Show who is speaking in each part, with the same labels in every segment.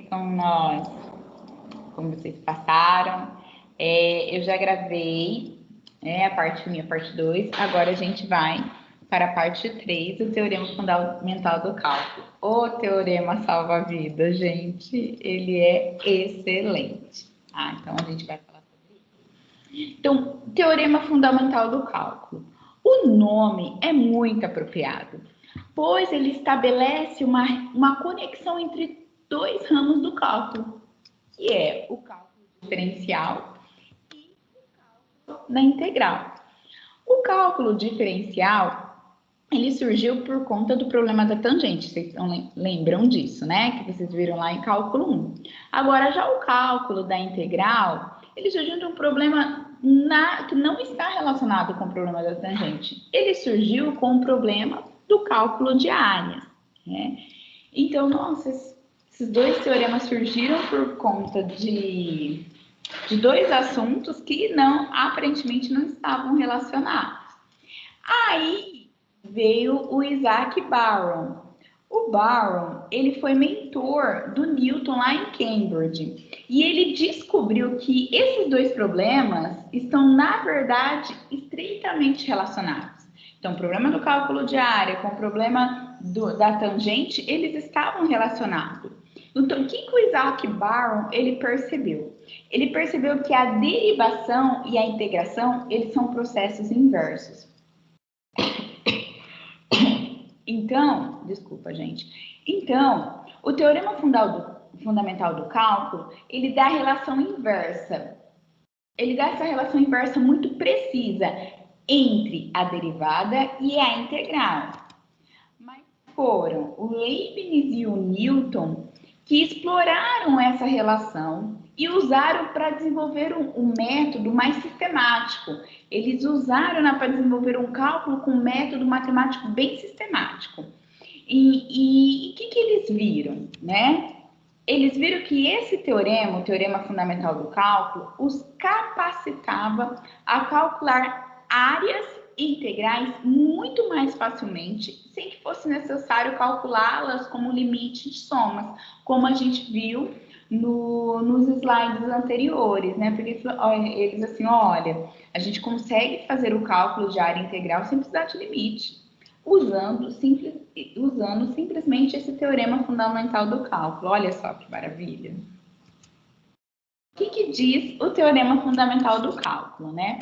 Speaker 1: Com nós, como vocês passaram. Eu já gravei a parte 1 e a parte 2, agora a gente vai para a parte 3, o Teorema Fundamental do Cálculo. O Teorema salva-vidas, gente, ele é excelente. Então a gente vai falar sobre isso. Então, Teorema Fundamental do Cálculo. O nome é muito apropriado, pois ele estabelece uma conexão entre dois ramos do cálculo, que é o cálculo diferencial e o cálculo da integral. O cálculo diferencial, ele surgiu por conta do problema da tangente, vocês lembram disso, né? Que vocês viram lá em cálculo 1. Agora, já o cálculo da integral, ele surgiu de um problema que não está relacionado com o problema da tangente. Ele surgiu com o problema do cálculo de áreas, né? Então, nossa, esses dois teoremas surgiram por conta de dois assuntos que aparentemente não estavam relacionados. Aí veio o Isaac Barron. O Barron, ele foi mentor do Newton lá em Cambridge. E ele descobriu que esses dois problemas estão, na verdade, estreitamente relacionados. Então, o problema do cálculo de área com o problema da tangente, eles estavam relacionados. Então, o que o Isaac Barron ele percebeu? Ele percebeu que a derivação e a integração, eles são processos inversos. Então, desculpa, gente. Então, o teorema fundamental do cálculo, ele dá a relação inversa. Ele dá essa relação inversa muito precisa entre a derivada e a integral. Mas foram o Leibniz e o Newton que exploraram essa relação e usaram para desenvolver um método mais sistemático. Eles usaram para desenvolver um cálculo com um método matemático bem sistemático. E o que eles viram, né? Eles viram que esse teorema, o teorema fundamental do cálculo, os capacitava a calcular áreas integrais muito mais facilmente, sem que fosse necessário calculá-las como limite de somas, como a gente viu nos slides anteriores, né? Porque eles assim, olha, a gente consegue fazer o cálculo de área integral sem precisar de limite, usando simplesmente esse teorema fundamental do cálculo. Olha só que maravilha. O que diz o teorema fundamental do cálculo, né?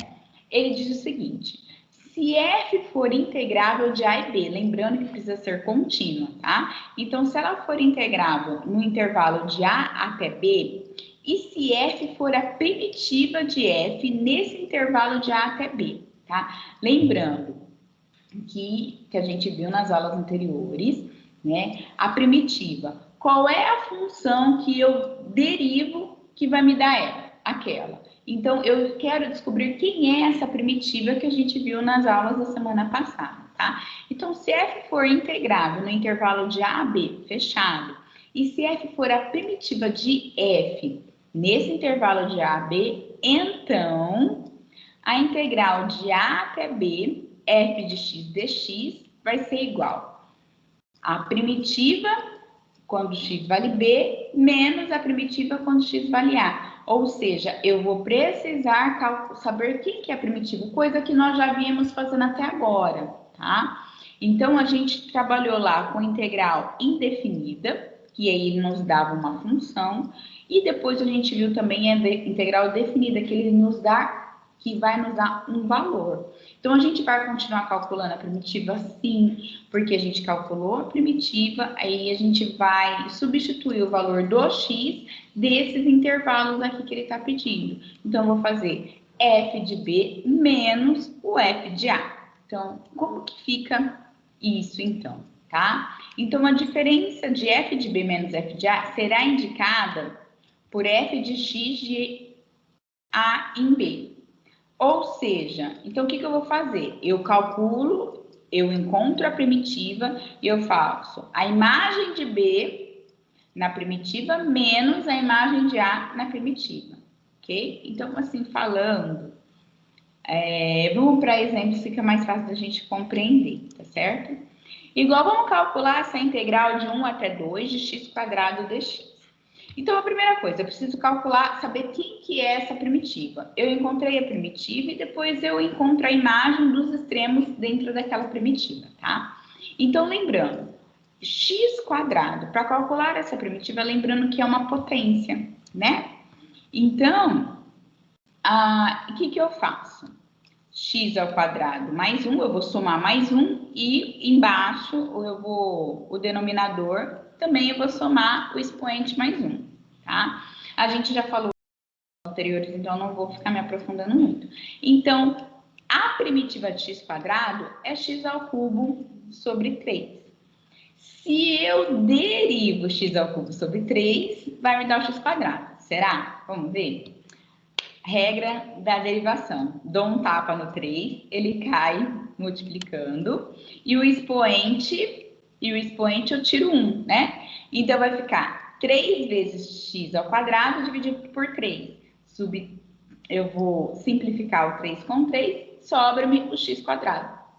Speaker 1: Ele diz o seguinte: se f for integrável de a e b, lembrando que precisa ser contínua, tá? Então, se ela for integrável no intervalo de a até b, e se f for a primitiva de f nesse intervalo de a até b, tá? Lembrando que a gente viu nas aulas anteriores, né? A primitiva, qual é a função que eu derivo que vai me dar ela? Aquela. Então, eu quero descobrir quem é essa primitiva que a gente viu nas aulas da semana passada, tá? Então, se f for integrável no intervalo de a a b, fechado, e se f for a primitiva de f nesse intervalo de a a b, então a integral de a até b, f de x dx, vai ser igual a primitiva quando x vale b, menos a primitiva quando x vale a. Ou seja, eu vou precisar saber quem que é a primitiva, coisa que nós já viemos fazendo até agora, tá? Então, a gente trabalhou lá com integral indefinida, que aí nos dava uma função, e depois a gente viu também a integral definida, que ele nos dá, que vai nos dar um valor. Então, a gente vai continuar calculando a primitiva, sim, porque a gente calculou a primitiva, aí a gente vai substituir o valor do x desses intervalos aqui que ele está pedindo. Então, eu vou fazer f de b menos o f de a. Então, como que fica isso, então, tá? Então, a diferença de f de b menos f de a será indicada por f de x de a em b. Ou seja, então o que eu vou fazer? Eu calculo, eu encontro a primitiva e eu faço a imagem de B na primitiva menos a imagem de A na primitiva, ok? Então, assim, falando, vamos para exemplos, fica mais fácil da gente compreender, tá certo? Igual, vamos calcular essa integral de 1 até 2 de x² dx. Então, a primeira coisa, eu preciso calcular, saber quem que é essa primitiva. Eu encontrei a primitiva e depois eu encontro a imagem dos extremos dentro daquela primitiva, tá? Então, lembrando, x², para calcular essa primitiva, lembrando que é uma potência, né? Então, o que eu faço? X² mais 1, eu vou somar mais 1 e embaixo o denominador também eu vou somar o expoente mais 1, tá? A gente já falou nos anteriores, então não vou ficar me aprofundando muito. Então, a primitiva de x² é x² sobre 3. Se eu derivo x³ sobre 3, vai me dar o x². Será? Vamos ver? Regra da derivação. Dou um tapa no 3, ele cai multiplicando, e o expoente eu tiro 1, né? Então, vai ficar 3 vezes x² dividido por 3. Eu vou simplificar o 3 com 3, sobra-me o x²,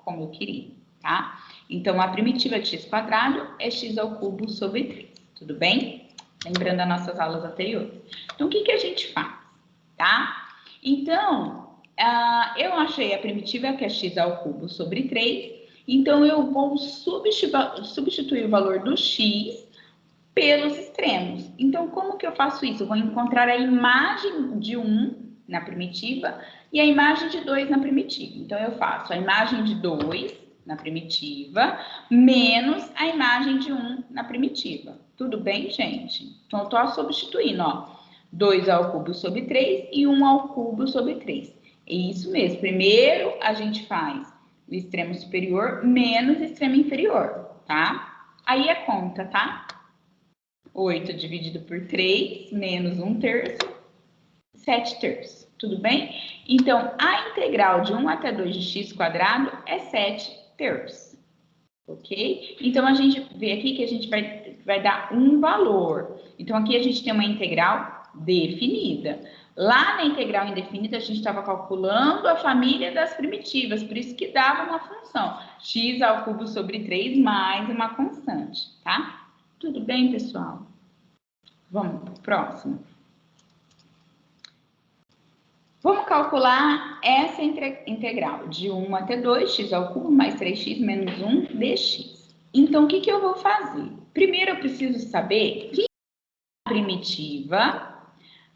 Speaker 1: como eu queria, tá? Então, a primitiva de x² é x³ sobre 3, tudo bem? Lembrando as nossas aulas anteriores. Então, o que a gente faz? Tá? Então, eu achei a primitiva que é x³ sobre 3, então eu vou substituir o valor do x pelos extremos. Então, como que eu faço isso? Eu vou encontrar a imagem de 1 na primitiva e a imagem de 2 na primitiva. Então, eu faço a imagem de 2 na primitiva menos a imagem de 1 na primitiva. Tudo bem, gente? Então, eu estou substituindo, ó. 2² sobre 3 e 1² sobre 3. É isso mesmo. Primeiro, a gente faz o extremo superior menos o extremo inferior, tá? Aí é conta, tá? 8 dividido por 3, menos 1/3, 7/3. Tudo bem? Então, a integral de 1 até 2 de x² é 7/3. Ok? Então, a gente vê aqui que a gente vai dar um valor. Então, aqui a gente tem uma integral definida. Lá na integral indefinida, a gente estava calculando a família das primitivas, por isso que dava uma função, x³ sobre 3 mais uma constante, tá? Tudo bem, pessoal? Vamos para o próximo. Vamos calcular essa integral de 1 até 2, x³ mais 3x menos 1 dx. Então, o que eu vou fazer? Primeiro, eu preciso saber que é a primitiva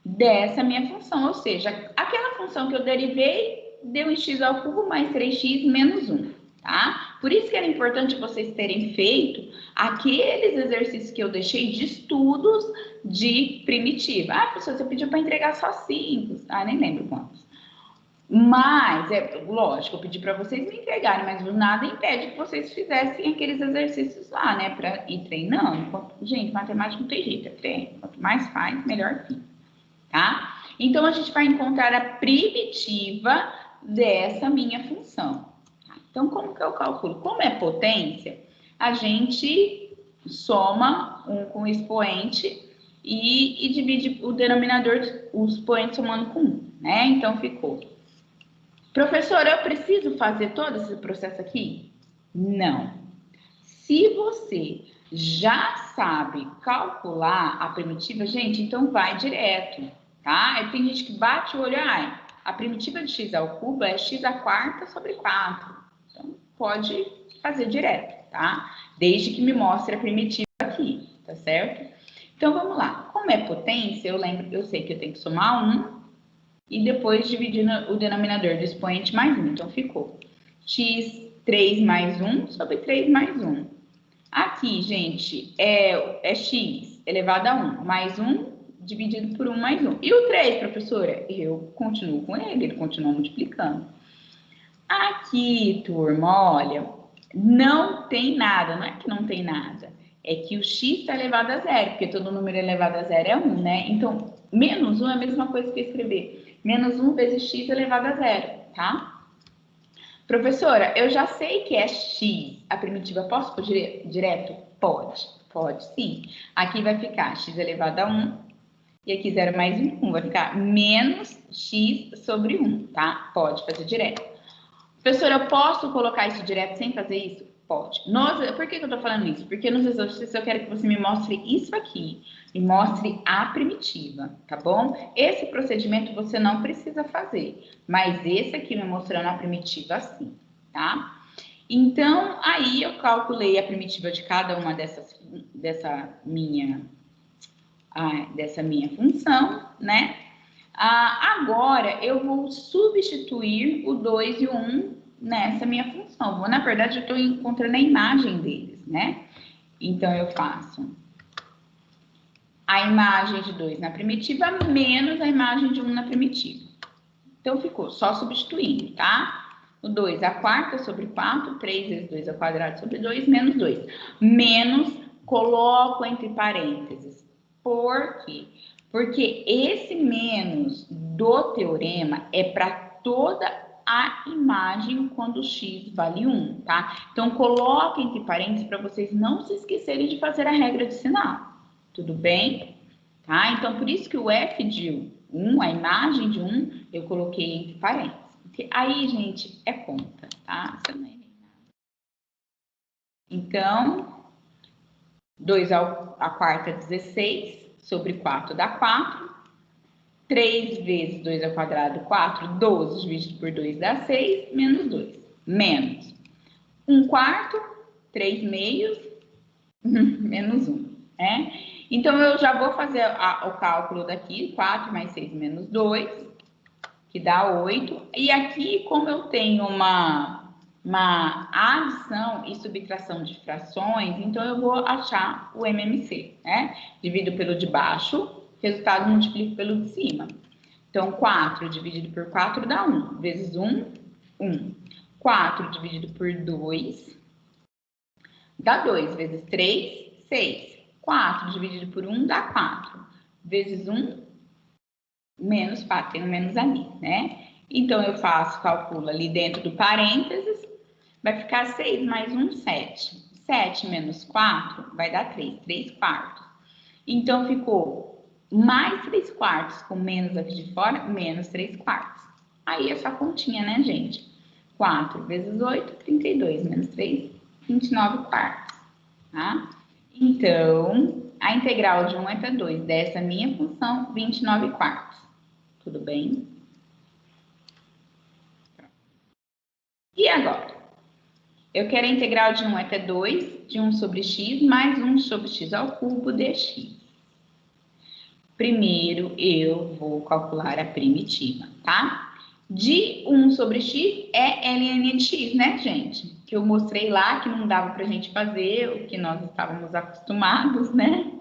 Speaker 1: dessa minha função, ou seja, aquela função que eu derivei deu em x³ mais 3x menos 1, tá? Por isso que era importante vocês terem feito aqueles exercícios que eu deixei de estudos de primitiva. Ah, professor, você pediu para entregar só 5, nem lembro quantos. Mas, lógico, eu pedi para vocês me entregarem, mas nada impede que vocês fizessem aqueles exercícios lá, né, para ir treinando. Gente, matemática não tem jeito, é treino. Quanto mais faz, melhor fica. Tá? Então, a gente vai encontrar a primitiva dessa minha função. Então, como que eu calculo? Como é potência, a gente soma 1 com o expoente e divide o denominador, o expoente somando com 1, né? Então, ficou. Professora, eu preciso fazer todo esse processo aqui? Não. Se você já sabe calcular a primitiva, gente, então vai direto, tá? Tem gente que bate o olho, a primitiva de x² é x² sobre 4. Então, pode fazer direto, tá? Desde que me mostre a primitiva aqui, tá certo? Então, vamos lá. Como é potência, eu sei que eu tenho que somar 1 e depois dividir o denominador do expoente mais 1. Então, ficou x3 mais 1 sobre 3 mais 1. Aqui, gente, é x elevado a 1 mais 1 dividido por 1 mais 1. E o 3, professora? Eu continuo com ele continua multiplicando. Aqui, turma, olha, não tem nada, não é que não tem nada. É que o x está elevado a 0, porque todo número elevado a 0 é 1, né? Então, menos 1 é a mesma coisa que escrever menos 1 vezes x elevado a 0, tá? Professora, eu já sei que é x, a primitiva, posso pôr direto? Pode sim. Aqui vai ficar x elevado a 1, e aqui 0 mais 1, vai ficar menos x sobre 1, tá? Pode fazer direto. Professora, eu posso colocar isso direto sem fazer isso? Pode. Por que eu tô falando isso? Porque nos exercícios eu quero que você me mostre isso aqui. Me mostre a primitiva, tá bom? Esse procedimento você não precisa fazer. Mas esse aqui me mostrando a primitiva sim, tá? Então, aí eu calculei a primitiva de cada uma dessa minha função, né? Agora, eu vou substituir o 2 e o 1 nessa minha função. Na verdade, eu estou encontrando a imagem deles, né? Então, eu faço a imagem de 2 na primitiva menos a imagem de 1 na primitiva. Então, ficou só substituindo, tá? O 2 a quarta sobre 4, 3 vezes 2 ao quadrado sobre 2, menos 2. Menos, coloco entre parênteses. Por quê? Porque esse menos do teorema é para toda a imagem quando x vale 1, tá? Então, coloque entre parênteses para vocês não se esquecerem de fazer a regra de sinal. Tudo bem? Tá? Então, por isso que o f de 1, a imagem de 1, eu coloquei entre parênteses. Porque aí, gente, é conta, tá? Você não é nada. Então, 2 à quarta, 16, sobre 4 dá 4. 3 vezes 2 ao quadrado, 4, 12 dividido por 2 dá 6, menos 2. Menos 1 quarto, 3 meios, menos 1, né? Então, eu já vou fazer o cálculo daqui, 4 mais 6 menos 2, que dá 8. E aqui, como eu tenho uma adição e subtração de frações, então eu vou achar o MMC, né? Divido pelo de baixo, resultado multiplico pelo de cima. Então, 4 dividido por 4 dá 1, vezes 1, 1. 4 dividido por 2 dá 2, vezes 3, 6. 4 dividido por 1 dá 4, vezes 1, menos 4, tem um menos ali, né? Então, eu calculo ali dentro do parênteses, vai ficar 6 mais 1, 7. 7 menos 4 vai dar 3, 3 quartos. Então, ficou mais 3 quartos com menos aqui de fora, menos 3 quartos. Aí, essa continha, né, gente? 4 vezes 8, 32, menos 3, 29 quartos, tá? Então, a integral de 1 até 2 dessa minha função, 29 quartos. Tudo bem? E agora? Eu quero a integral de 1 até 2, de 1 sobre x, mais 1 sobre x ao cubo dx. Primeiro, eu vou calcular a primitiva, tá? De 1 sobre x é ln de x, né, gente? Que eu mostrei lá que não dava pra gente fazer o que nós estávamos acostumados, né?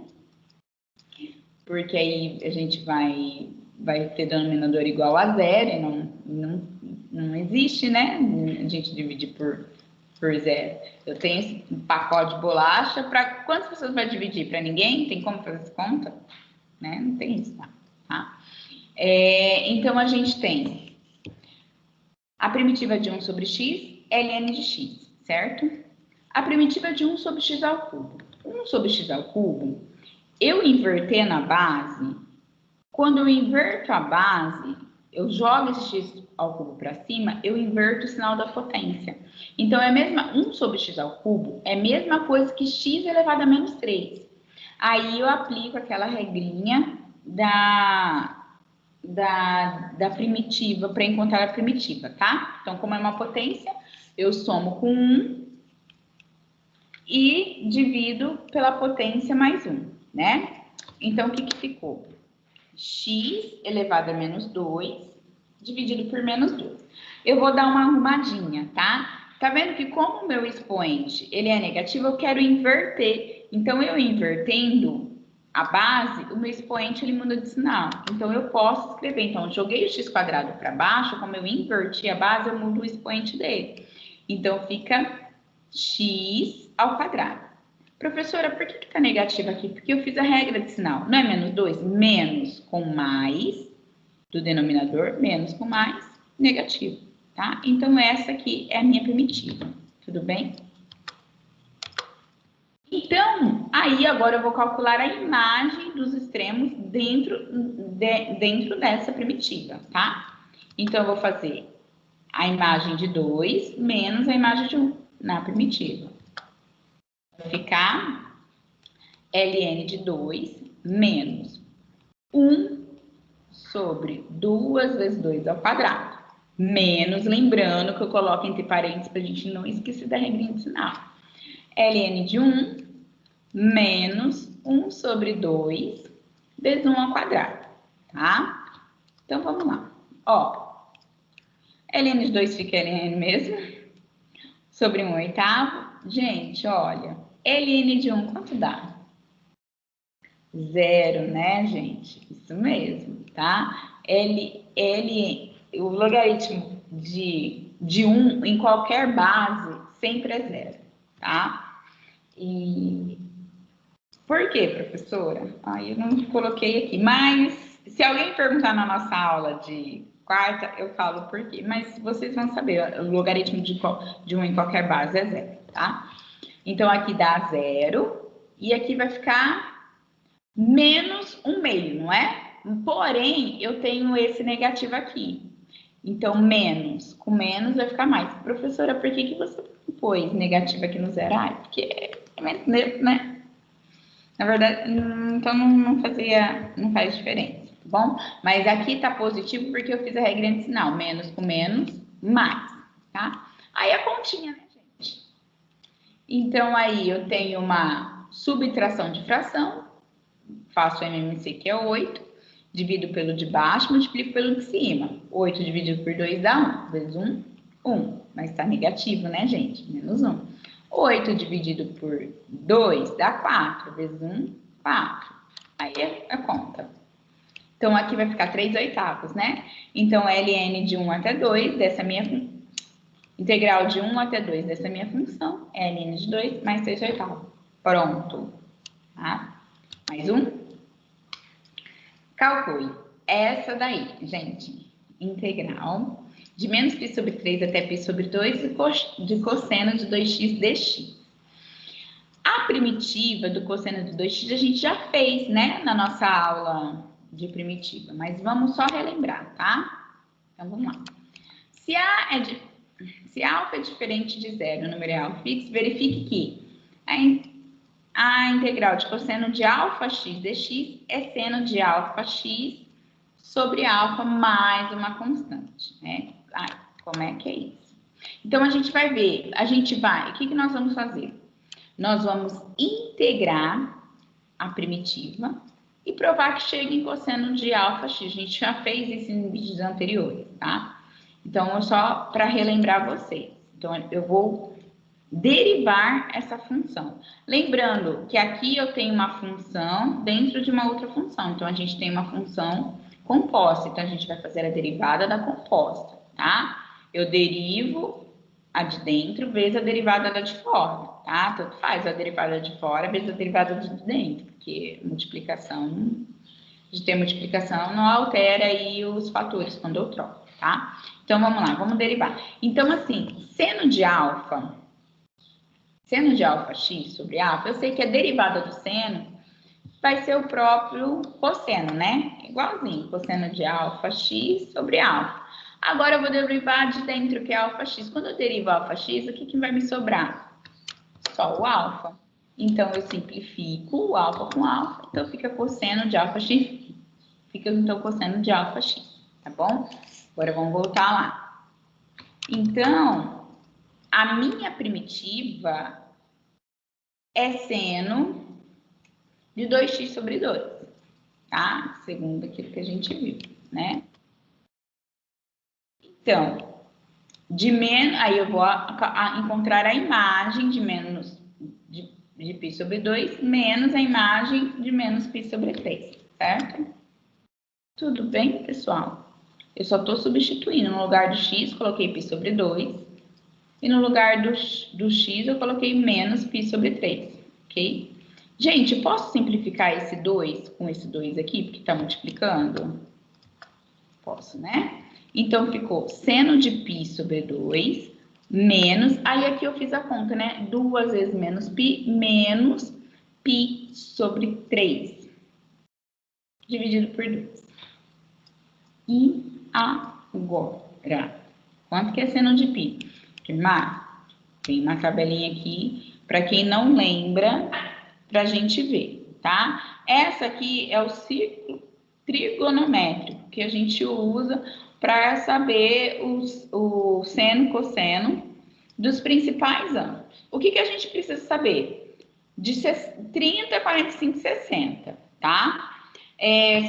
Speaker 1: Porque aí a gente vai ter denominador igual a zero e não existe, né? A gente dividir por zero. Eu tenho esse pacote de bolacha, para quantas pessoas vai dividir? Para ninguém? Tem como fazer essa conta? Né? Não tem isso, tá? Então, a gente tem a primitiva de 1 sobre x, ln de x, certo? A primitiva de 1 sobre x ao cubo. 1 sobre x ao cubo, eu inverter na base, quando eu inverto a base, eu jogo esse x ao cubo para cima, eu inverto o sinal da potência. Então, 1 sobre x ao cubo é a mesma coisa que x elevado a menos 3. Aí, eu aplico aquela regrinha da primitiva, para encontrar a primitiva, tá? Então, como é uma potência, eu somo com 1 e divido pela potência mais 1, né? Então, o que ficou? X elevado a menos 2, dividido por menos 2. Eu vou dar uma arrumadinha, tá? Tá vendo que como o meu expoente ele é negativo, eu quero inverter. Então, eu invertendo a base, o meu expoente ele muda de sinal. Então, eu posso escrever. Então, eu joguei o x quadrado para baixo, como eu inverti a base, eu mudo o expoente dele. Então, fica x ao quadrado. Professora, por que está negativo aqui? Porque eu fiz a regra de sinal. Não é menos 2? Menos com mais do denominador, menos com mais, negativo, tá? Então, essa aqui é a minha primitiva. Tudo bem? Então, aí agora eu vou calcular a imagem dos extremos dentro dessa primitiva, tá? Então, eu vou fazer a imagem de 2 menos a imagem de 1 na primitiva. Vai ficar ln de 2 menos 1 sobre 2 vezes 2 ao quadrado. Menos, lembrando que eu coloco entre parênteses para a gente não esquecer da regrinha de sinal. ln de 1 menos 1 sobre 2 vezes 1 ao quadrado, tá? Então, vamos lá. Ó, ln de 2 fica ln mesmo, sobre 1 oitavo. Gente, olha, ln de 1 quanto dá? 0, né, gente? Isso mesmo, tá? O logaritmo de 1 em qualquer base sempre é 0, tá? E por quê, professora? Eu não coloquei aqui, mas se alguém perguntar na nossa aula de quarta, eu falo por quê. Mas vocês vão saber, o logaritmo de 1 em qualquer base é 0, tá? Então, aqui dá 0 e aqui vai ficar menos 1 meio, não é? Porém, eu tenho esse negativo aqui. Então, menos com menos vai ficar mais. Professora, por que você pôs negativo aqui no zero? Porque, né? Na verdade, então não faz diferença, tá bom? Mas aqui tá positivo porque eu fiz a regra de sinal. Menos com menos, mais, tá? Aí a continha, né, gente? Então, aí eu tenho uma subtração de fração. Faço MMC, que é 8. Divido pelo de baixo, multiplico pelo de cima. 8 dividido por 2 dá 1. Vezes 1, 1. Mas tá negativo, né, gente? Menos 1. 8 dividido por 2 dá 4. Vezes 1, 4. Aí é a conta. Então, aqui vai ficar 3 oitavos, né? Então, ln de 1 até 2 dessa minha função. Integral de 1 até 2 dessa minha função. ln de 2 mais 3 oitavos. Pronto. Tá? Mais um. Calcule essa daí, gente. Integral de menos π sobre 3 até π sobre 2 de cosseno de 2x dx. A primitiva do cosseno de 2x a gente já fez, né? Na nossa aula de primitiva. Mas vamos só relembrar, tá? Então, vamos lá. Se alfa é diferente de zero, o número é alfa fixo, verifique que a integral de cosseno de alfa x dx é seno de alfa x sobre alfa mais uma constante, né? Como é que é isso? Então, a gente vai ver, o que nós vamos fazer? Nós vamos integrar a primitiva e provar que chega em cosseno de alfa x. A gente já fez isso em vídeos anteriores, tá? Então, só para relembrar vocês. Então, eu vou derivar essa função. Lembrando que aqui eu tenho uma função dentro de uma outra função. Então, a gente tem uma função composta. Então, a gente vai fazer a derivada da composta, tá? Eu derivo a de dentro vezes a derivada da de fora, tá? Tanto faz a derivada de fora vezes a derivada de dentro, porque de ter multiplicação não altera aí os fatores quando eu troco, tá? Então, vamos lá, vamos derivar. Então, assim, seno de alfa x sobre alfa, eu sei que a derivada do seno vai ser o próprio cosseno, né? Igualzinho, cosseno de alfa x sobre alfa. Agora eu vou derivar de dentro, que é alfa x. Quando eu derivo alfa x, o que vai me sobrar? Só o alfa. Então, eu simplifico o alfa com alfa, então fica cosseno de alfa x. Fica, então, cosseno de alfa x, tá bom? Agora, vamos voltar lá. Então, a minha primitiva é seno de 2x sobre 2, tá? Segundo aquilo que a gente viu, né? Então, aí eu vou encontrar a imagem de menos de π sobre 2 menos a imagem de menos π sobre 3, certo? Tudo bem, pessoal? Eu só estou substituindo. No lugar do x, coloquei π sobre 2. E no lugar do x, eu coloquei menos π sobre 3, ok? Gente, posso simplificar esse 2 com esse 2 aqui, porque está multiplicando? Posso, né? Então, ficou seno de π sobre 2, menos... Aí, aqui eu fiz a conta, né? 2 vezes menos π, menos π sobre 3, dividido por 2. E agora, quanto que é seno de π? Tem uma tabelinha aqui. para quem não lembra, para a gente ver, tá? Essa aqui é o círculo trigonométrico que a gente usa para saber o seno e cosseno dos principais ângulos. O que, que a gente precisa saber? De 30, 45, 60, tá?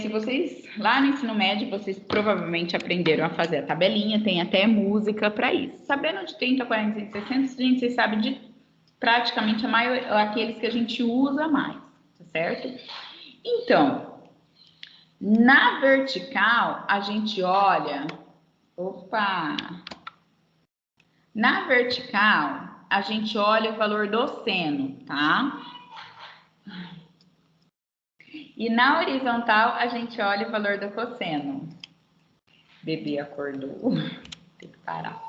Speaker 1: Se vocês, lá no ensino médio, vocês provavelmente aprenderam a fazer a tabelinha, tem até música para isso. Sabendo de 30, 45, 60, a gente sabe de praticamente aqueles que a gente usa mais, tá certo? Então, na vertical, a gente olha... Opa! Na vertical, a gente olha o valor do seno, tá? E na horizontal, a gente olha o valor do cosseno. Bebê acordou. Tem que parar.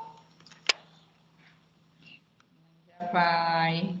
Speaker 1: Já vai.